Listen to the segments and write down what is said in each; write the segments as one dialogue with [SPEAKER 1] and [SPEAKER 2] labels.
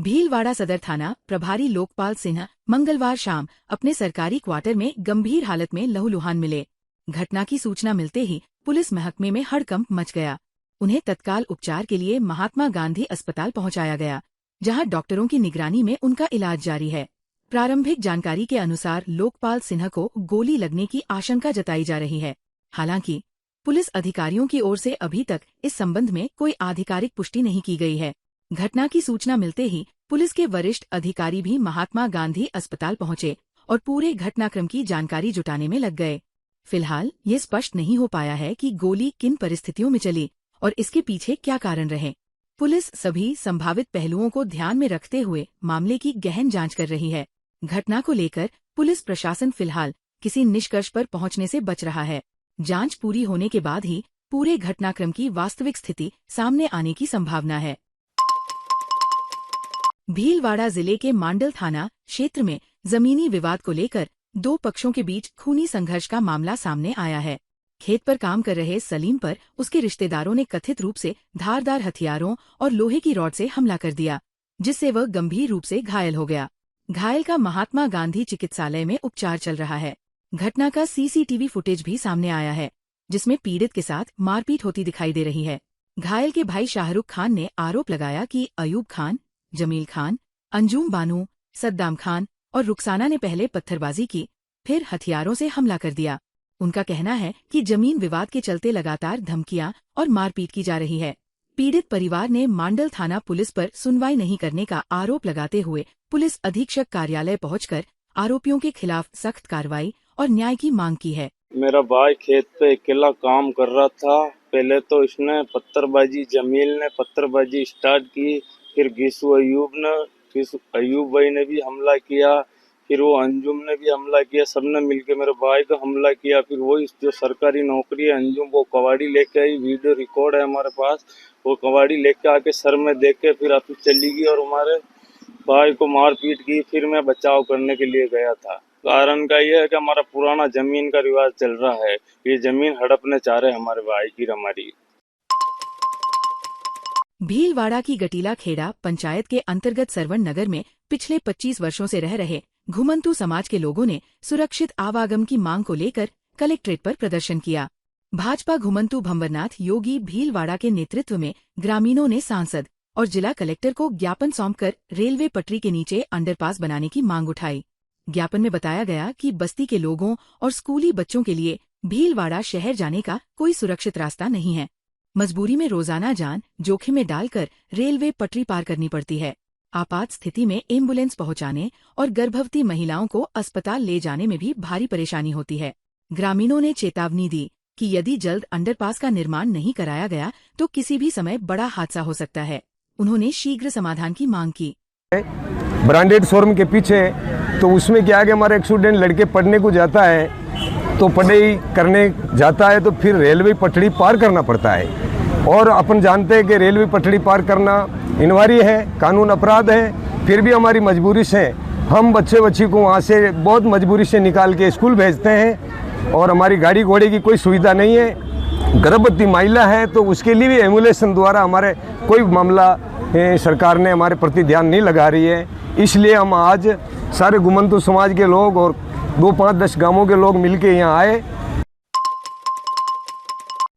[SPEAKER 1] भीलवाड़ा सदर थाना प्रभारी लोकपाल सिन्हा मंगलवार शाम अपने सरकारी क्वार्टर में गंभीर हालत में लहूलुहान मिले। घटना की सूचना मिलते ही पुलिस महकमे में हड़कंप मच गया। उन्हें तत्काल उपचार के लिए महात्मा गांधी अस्पताल पहुंचाया गया, जहां डॉक्टरों की निगरानी में उनका इलाज जारी है। प्रारंभिक जानकारी के अनुसार लोकपाल सिन्हा को गोली लगने की आशंका जताई जा रही है। हालांकि पुलिस अधिकारियों की ओर से अभी तक इस संबंध में कोई आधिकारिक पुष्टि नहीं की गई है। घटना की सूचना मिलते ही पुलिस के वरिष्ठ अधिकारी भी महात्मा गांधी अस्पताल पहुंचे और पूरे घटनाक्रम की जानकारी जुटाने में लग गए। फिलहाल ये स्पष्ट नहीं हो पाया है कि गोली किन परिस्थितियों में चली और इसके पीछे क्या कारण रहे। पुलिस सभी संभावित पहलुओं को ध्यान में रखते हुए मामले की गहन जांच कर रही है। घटना को लेकर पुलिस प्रशासन फिलहाल किसी निष्कर्ष पर पहुंचने से बच रहा है। जांच पूरी होने के बाद ही पूरे घटनाक्रम की वास्तविक स्थिति सामने आने की संभावना है। भीलवाड़ा जिले के मांडल थाना क्षेत्र में जमीनी विवाद को लेकर दो पक्षों के बीच खूनी संघर्ष का मामला सामने आया है। खेत पर काम कर रहे सलीम पर उसके रिश्तेदारों ने कथित रूप से धारदार हथियारों और लोहे की रॉड से हमला कर दिया, जिससे वह गंभीर रूप से घायल हो गया। घायल का महात्मा गांधी चिकित्सालय में उपचार चल रहा है। घटना का सीसीटीवी फुटेज भी सामने आया है, जिसमें पीड़ित के साथ मारपीट होती दिखाई दे रही है। घायल के भाई शाहरुख खान ने आरोप लगाया कि अयूब खान, जमील खान, अंजुम बानू, सद्दाम खान और रुखसाना ने पहले पत्थरबाजी की, फिर हथियारों से हमला कर दिया। उनका कहना है कि जमीन विवाद के चलते लगातार धमकियां और मारपीट की जा रही है। पीड़ित परिवार ने मांडल थाना पुलिस पर सुनवाई नहीं करने का आरोप लगाते हुए पुलिस अधीक्षक कार्यालय पहुंचकर आरोपियों के खिलाफ सख्त कार्रवाई और न्याय की मांग की है।
[SPEAKER 2] मेरा भाई खेत पे अकेला काम कर रहा था। पहले तो इसने पत्थरबाजी, जमील ने पत्थरबाजी स्टार्ट की, फिर अयूब भाई ने भी हमला किया, फिर वो अंजुम ने भी हमला किया। सबने मिलके मेरे भाई को हमला किया। फिर वो जो सरकारी नौकरी है अंजुम, वो कवाड़ी लेके आई, वीडियो रिकॉर्ड है हमारे पास। वो कवाड़ी लेके आके सर में देख के फिर आप चली गई और हमारे भाई को मार पीट की। फिर मैं बचाव करने के लिए गया था। कारण का ये है कि हमारा पुराना जमीन का रिवाज चल रहा है। ये जमीन हड़पने चाह रहे हमारे भाई की हमारी।
[SPEAKER 1] भीलवाड़ा की गटीला खेड़ा पंचायत के अंतर्गत सरवण नगर में पिछले 25 वर्षों से रह रहे घुमंतू समाज के लोगों ने सुरक्षित आवागम की मांग को लेकर कलेक्ट्रेट पर प्रदर्शन किया। भाजपा घुमंतू भंवरनाथ योगी भीलवाड़ा के नेतृत्व में ग्रामीणों ने सांसद और जिला कलेक्टर को ज्ञापन सौंपकर रेलवे पटरी के नीचे अंडरपास बनाने की मांग उठाई। ज्ञापन में बताया गया कि बस्ती के लोगों और स्कूली बच्चों के लिए भीलवाड़ा शहर जाने का कोई सुरक्षित रास्ता नहीं है। मजबूरी में रोजाना जान जोखिम में डालकर रेलवे पटरी पार करनी पड़ती है। आपात स्थिति में एम्बुलेंस पहुंचाने और गर्भवती महिलाओं को अस्पताल ले जाने में भी भारी परेशानी होती है। ग्रामीणों ने चेतावनी दी कि यदि जल्द अंडरपास का निर्माण नहीं कराया गया तो किसी भी समय बड़ा हादसा हो सकता है। उन्होंने शीघ्र समाधान की मांग की।
[SPEAKER 3] ब्रांडेड शोरूम के पीछे तो उसमें क्या है कि हमारा एक स्टूडेंट लड़के पढ़ने को जाता है, तो पढ़ाई करने जाता है तो फिर रेलवे पटड़ी पार करना पड़ता है। और अपन जानते हैं कि रेलवे पटड़ी पार करना अनिवार्य है, कानून अपराध है। फिर भी हमारी मजबूरी से हम बच्ची को वहाँ से बहुत मजबूरी से निकाल के स्कूल भेजते हैं। और हमारी गाड़ी घोड़े की कोई सुविधा नहीं है। गर्भवती महिला है तो उसके लिए भी एम्बुलेंस द्वारा हमारे कोई मामला सरकार ने हमारे प्रति ध्यान नहीं लगा रही है। इसलिए हम आज सारे घुमंतू समाज के लोग और 2-5-10 गांवों के लोग मिलके यहाँ आए।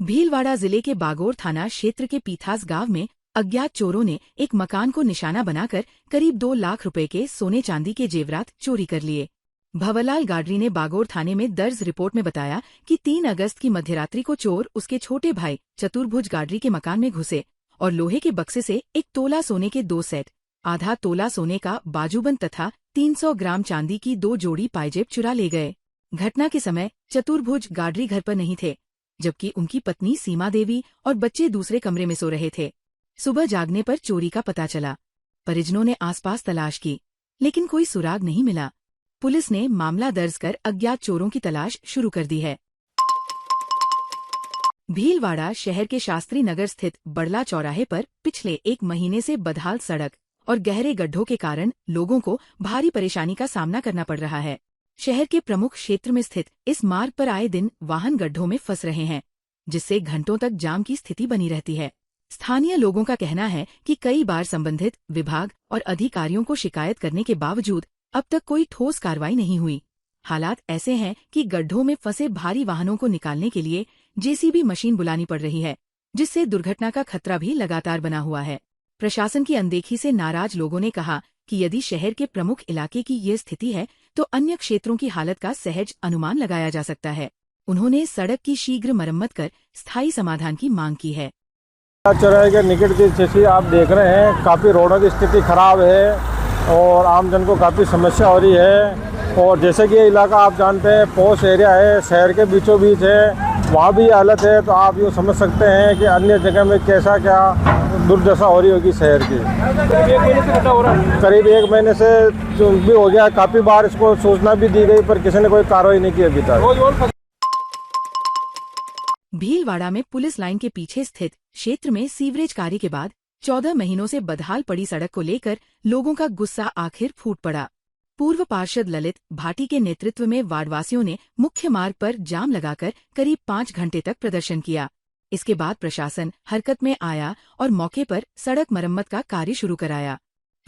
[SPEAKER 1] भीलवाड़ा जिले के बागोर थाना क्षेत्र के पीथास गांव में अज्ञात चोरों ने एक मकान को निशाना बनाकर करीब 2 लाख रुपए के सोने चांदी के जेवरात चोरी कर लिए। भंवरलाल गाडरी ने बागोर थाने में दर्ज रिपोर्ट में बताया कि 3 अगस्त की मध्यरात्रि को चोर उसके छोटे भाई चतुर्भुज गाडरी के मकान में घुसे और लोहे के बक्से से 1 तोला सोने के 2 सेट, आधा तोला सोने का बाजूबंद तथा 300 ग्राम चांदी की 2 जोड़ी पायजेब चुरा ले गए। घटना के समय चतुर्भुज गाडरी घर पर नहीं थे, जबकि उनकी पत्नी सीमा देवी और बच्चे दूसरे कमरे में सो रहे थे। सुबह जागने पर चोरी का पता चला। परिजनों ने आसपास तलाश की, लेकिन कोई सुराग नहीं मिला। पुलिस ने मामला दर्ज कर अज्ञात चोरों की तलाश शुरू कर दी है। भीलवाड़ा शहर के शास्त्री नगर स्थित बड़ला चौराहे पर पिछले 1 महीने से बदहाल सड़क और गहरे गड्ढों के कारण लोगों को भारी परेशानी का सामना करना पड़ रहा है। शहर के प्रमुख क्षेत्र में स्थित इस मार्ग पर आए दिन वाहन गड्ढों में फंस रहे हैं, जिससे घंटों तक जाम की स्थिति बनी रहती है। स्थानीय लोगों का कहना है कि कई बार संबंधित विभाग और अधिकारियों को शिकायत करने के बावजूद अब तक कोई ठोस कार्रवाई नहीं हुई। हालात ऐसे हैं कि गड्ढों में फंसे भारी वाहनों को निकालने के लिए जेसीबी मशीन बुलानी पड़ रही है, जिससे दुर्घटना का खतरा भी लगातार बना हुआ है। प्रशासन की अनदेखी से नाराज लोगों ने कहा कि यदि शहर के प्रमुख इलाके की ये स्थिति है तो अन्य क्षेत्रों की हालत का सहज अनुमान लगाया जा सकता है। उन्होंने सड़क की शीघ्र मरम्मत कर स्थायी समाधान की मांग की है।
[SPEAKER 4] चौराहे के निकट की स्थिति आप देख रहे हैं, काफ़ी रोडों की स्थिति खराब है और आमजन को काफ़ी समस्या हो रही है। और जैसे कि ये इलाका आप जानते हैं पॉश एरिया है, शहर के बीचों बीच है, वहाँ भी हालत है, तो आप यूँ समझ सकते हैं कि अन्य जगह में कैसा क्या दुर्दशा हो रही होगी शहर की। करीब 1 महीने से जो भी हो गया, काफ़ी बार इसको सूचना भी दी गई पर किसी ने कोई कार्रवाई नहीं की अभी तक।
[SPEAKER 1] भीलवाड़ा में पुलिस लाइन के पीछे स्थित क्षेत्र में सीवरेज कार्य के बाद 14 महीनों से बदहाल पड़ी सड़क को लेकर लोगों का गुस्सा आखिर फूट पड़ा। पूर्व पार्षद ललित भाटी के नेतृत्व में वार्डवासियों ने मुख्य मार्ग पर जाम लगाकर करीब 5 घंटे तक प्रदर्शन किया। इसके बाद प्रशासन हरकत में आया और मौके पर सड़क मरम्मत का कार्य शुरू कराया।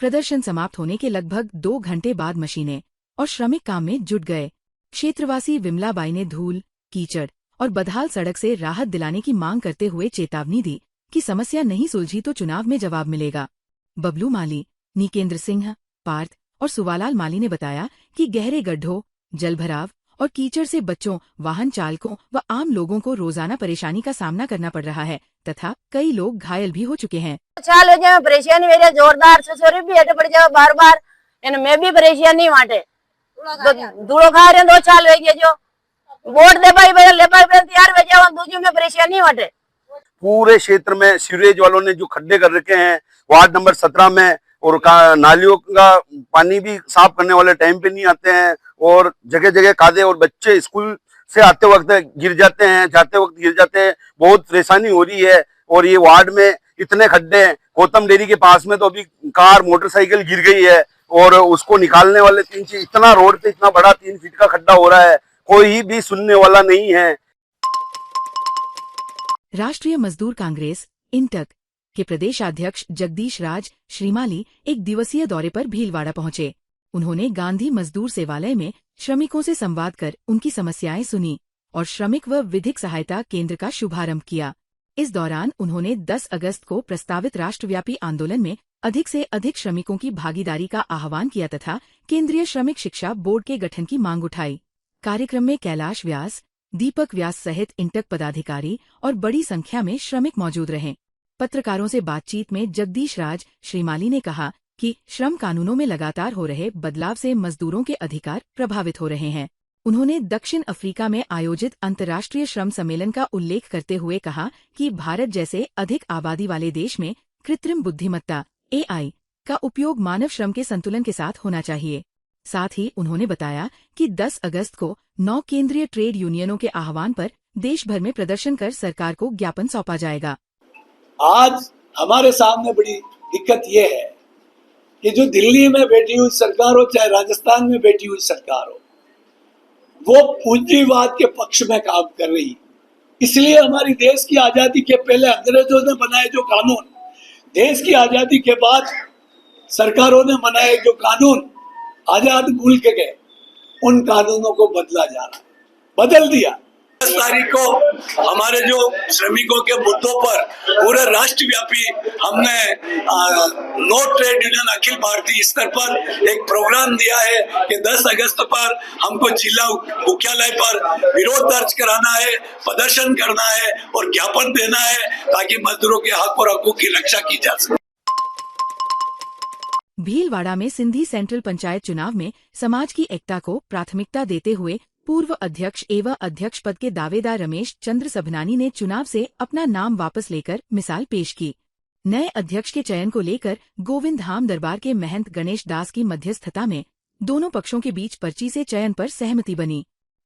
[SPEAKER 1] प्रदर्शन समाप्त होने के लगभग 2 घंटे बाद मशीनें और श्रमिक काम में जुट गए। क्षेत्रवासी विमलाबाई ने धूल, कीचड़ और बदहाल सड़क से राहत दिलाने की मांग करते हुए चेतावनी दी कि समस्या नहीं सुलझी तो चुनाव में जवाब मिलेगा। बबलू माली, निकेंद्र सिंह, पार्थ और सुवालाल माली ने बताया कि गहरे गड्ढों, जलभराव और कीचड़ से बच्चों, वाहन चालकों व आम लोगों को रोजाना परेशानी का सामना करना पड़ रहा है तथा कई लोग घायल भी हो चुके हैं।
[SPEAKER 5] परेशानी मेरे जोरदार से भी हट पड़ जाओ बार बार, मैं भी परेशानी वाटे धूलो खा रहे 2 साल हो गए जो वोट दे भाई ले भाई तैयार हो जाओ, दूसरी में परेशानी वाटे।
[SPEAKER 6] पूरे क्षेत्र में सीवरेज वालों ने जो खड्डे कर रखे हैं वार्ड नंबर 17 में, और नालियों का पानी भी साफ करने वाले टाइम पे नहीं आते हैं और जगह जगह कादे, और बच्चे स्कूल से आते वक्त गिर जाते हैं, जाते वक्त गिर जाते हैं। बहुत परेशानी हो रही है। और ये वार्ड में इतने खड्डे हैं, गौतम डेयरी के पास में तो अभी कार मोटरसाइकिल गिर गई है और उसको निकालने वाले 3 फीट, इतना रोड पे इतना बड़ा 3 फीट का खड्डा हो रहा है, कोई भी सुनने वाला नहीं है।
[SPEAKER 1] राष्ट्रीय मजदूर कांग्रेस इंटक के प्रदेशाध्यक्ष जगदीश राज श्रीमाली एक दिवसीय दौरे पर भीलवाड़ा पहुंचे। उन्होंने गांधी मजदूर सेवालय में श्रमिकों से संवाद कर उनकी समस्याएं सुनी और श्रमिक व विधिक सहायता केंद्र का शुभारंभ किया। इस दौरान उन्होंने 10 अगस्त को प्रस्तावित राष्ट्रव्यापी आंदोलन में अधिक से अधिक श्रमिकों की भागीदारी का आह्वान किया तथा केंद्रीय श्रमिक शिक्षा बोर्ड के गठन की मांग उठाई। कार्यक्रम में कैलाश व्यास, दीपक व्यास सहित इंटक पदाधिकारी और बड़ी संख्या में श्रमिक मौजूद रहे। पत्रकारों से बातचीत में जगदीश राज श्रीमाली ने कहा कि श्रम कानूनों में लगातार हो रहे बदलाव से मजदूरों के अधिकार प्रभावित हो रहे हैं। उन्होंने दक्षिण अफ्रीका में आयोजित अंतर्राष्ट्रीय श्रम सम्मेलन का उल्लेख करते हुए कहा कि भारत जैसे अधिक आबादी वाले देश में कृत्रिम बुद्धिमत्ता (AI) का उपयोग मानव श्रम के संतुलन के साथ होना चाहिए। साथ ही उन्होंने बताया कि 10 अगस्त को 9 केंद्रीय ट्रेड यूनियनों के आह्वान पर देश भर में प्रदर्शन कर सरकार को ज्ञापन सौंपा जाएगा।
[SPEAKER 7] आज हमारे सामने बड़ी दिक्कत ये है कि जो दिल्ली में बैठी हुई सरकार हो चाहे राजस्थान में बैठी हुई सरकार हो, वो पूंजीवाद के पक्ष में काम कर रही। इसलिए हमारी देश की आजादी के पहले अंग्रेजों ने बनाए जो कानून, देश की आजादी के बाद सरकारों ने बनाए जो कानून आजाद मुल्क के, उन कानूनों को बदला जा रहा है, बदल दिया। 10 तारीख को हमारे जो श्रमिकों के मुद्दों पर पूरे राष्ट्रव्यापी हमने no trade union Akhil Bharatiya स्तर पर एक प्रोग्राम दिया है कि 10 अगस्त पर हमको जिला मुख्यालय पर विरोध दर्ज कराना है, प्रदर्शन करना है और ज्ञापन देना है ताकि मजदूरों के हक और हकूक की रक्षा की जा सके।
[SPEAKER 1] भीलवाड़ा में सिंधी सेंट्रल पंचायत चुनाव में समाज की एकता को प्राथमिकता देते हुए पूर्व अध्यक्ष एवं अध्यक्ष पद के दावेदार रमेश चंद्र सबनानी ने चुनाव से अपना नाम वापस लेकर मिसाल पेश की। नए अध्यक्ष के चयन को लेकर गोविंद धाम दरबार के महंत गणेश दास की मध्यस्थता में दोनों पक्षों के बीच पर्ची से चयन पर सहमति बनी।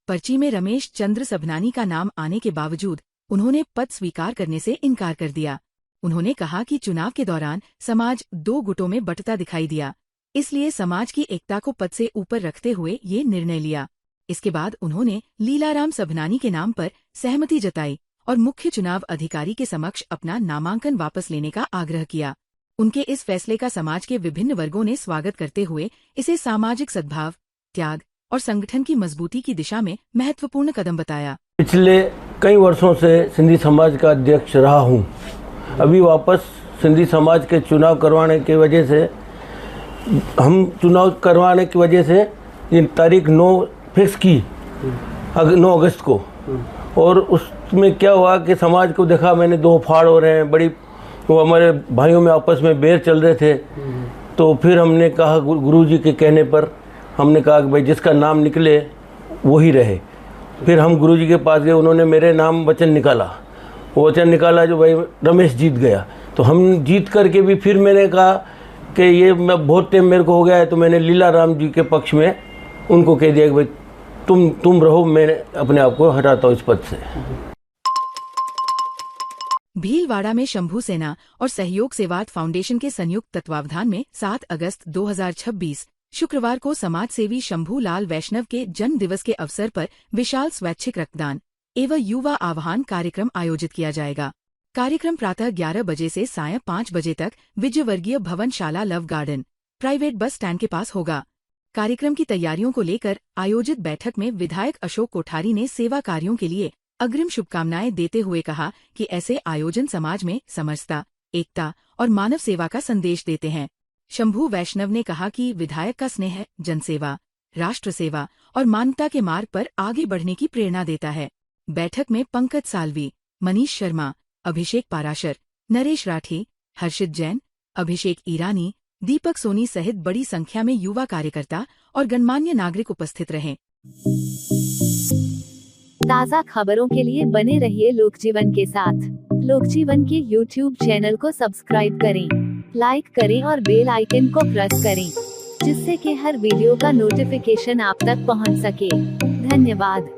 [SPEAKER 1] पर्ची में रमेश चंद्र सबनानी का नाम आने के बावजूद उन्होंने पद स्वीकार करने से इनकार कर दिया। उन्होंने कहा कि चुनाव के दौरान समाज 2 गुटों में बंटता दिखाई दिया, इसलिए समाज की एकता को पद से ऊपर रखते हुए ये निर्णय लिया। इसके बाद उन्होंने लीलाराम सबनानी के नाम पर सहमति जताई और मुख्य चुनाव अधिकारी के समक्ष अपना नामांकन वापस लेने का आग्रह किया। उनके इस फैसले का समाज के विभिन्न वर्गों ने स्वागत करते हुए इसे सामाजिक सद्भाव, त्याग और संगठन की मजबूती की दिशा में महत्वपूर्ण कदम बताया।
[SPEAKER 8] पिछले कई वर्षों से सिंधी समाज का अध्यक्ष रहा हूँ। अभी वापस सिंधी समाज के चुनाव करवाने की वजह से ये तारीख 9 फिक्स की 9 अगस्त को। और उसमें क्या हुआ कि समाज को देखा मैंने, 2 फाड़ हो रहे हैं, बड़ी वो हमारे भाइयों में आपस में बैर चल रहे थे। तो फिर हमने कहा, गुरुजी के कहने पर हमने कहा कि भाई जिसका नाम निकले वही रहे। फिर हम गुरुजी के पास गए, उन्होंने मेरे नाम वचन निकाला। वो वचन निकाला जो भाई रमेश जीत गया। तो हम जीत करके भी फिर मैंने कहा कि ये मैं बहुत टाइम मेरे को हो गया है, तो मैंने लीला राम जी के पक्ष में उनको कह दिया कि भाई तुम रहो, मैं अपने आप को हटाता हूँ इस पद से।
[SPEAKER 1] भीलवाड़ा में शंभू सेना और सहयोग सेवात फाउंडेशन के संयुक्त तत्वावधान में 7 अगस्त 2026 शुक्रवार को समाज सेवी शंभू लाल वैष्णव के जन्म दिवस के अवसर पर विशाल स्वैच्छिक रक्तदान एवं युवा आह्वान कार्यक्रम आयोजित किया जाएगा। कार्यक्रम प्रातः 11 बजे से सायं 5 बजे तक विजयवर्गीय भवन शाला love garden private bus stand के पास होगा। कार्यक्रम की तैयारियों को लेकर आयोजित बैठक में विधायक अशोक कोठारी ने सेवा कार्यों के लिए अग्रिम शुभकामनाएं देते हुए कहा कि ऐसे आयोजन समाज में समरसता, एकता और मानव सेवा का संदेश देते हैं। शंभू वैष्णव ने कहा कि विधायक का स्नेह जनसेवा, राष्ट्र सेवा और मानवता के मार्ग पर आगे बढ़ने की प्रेरणा देता है। बैठक में पंकज सालवी, मनीष शर्मा, अभिषेक पाराशर, नरेश राठी, हर्षित जैन, अभिषेक ईरानी, दीपक सोनी सहित बड़ी संख्या में युवा कार्यकर्ता और गणमान्य नागरिक उपस्थित रहे।
[SPEAKER 9] ताज़ा खबरों के लिए बने रहिए लोकजीवन के साथ। लोकजीवन के YouTube चैनल को सब्सक्राइब करें, लाइक करें और बेल आइकन को प्रेस करें, जिससे कि हर वीडियो का नोटिफिकेशन आप तक पहुंच सके। धन्यवाद।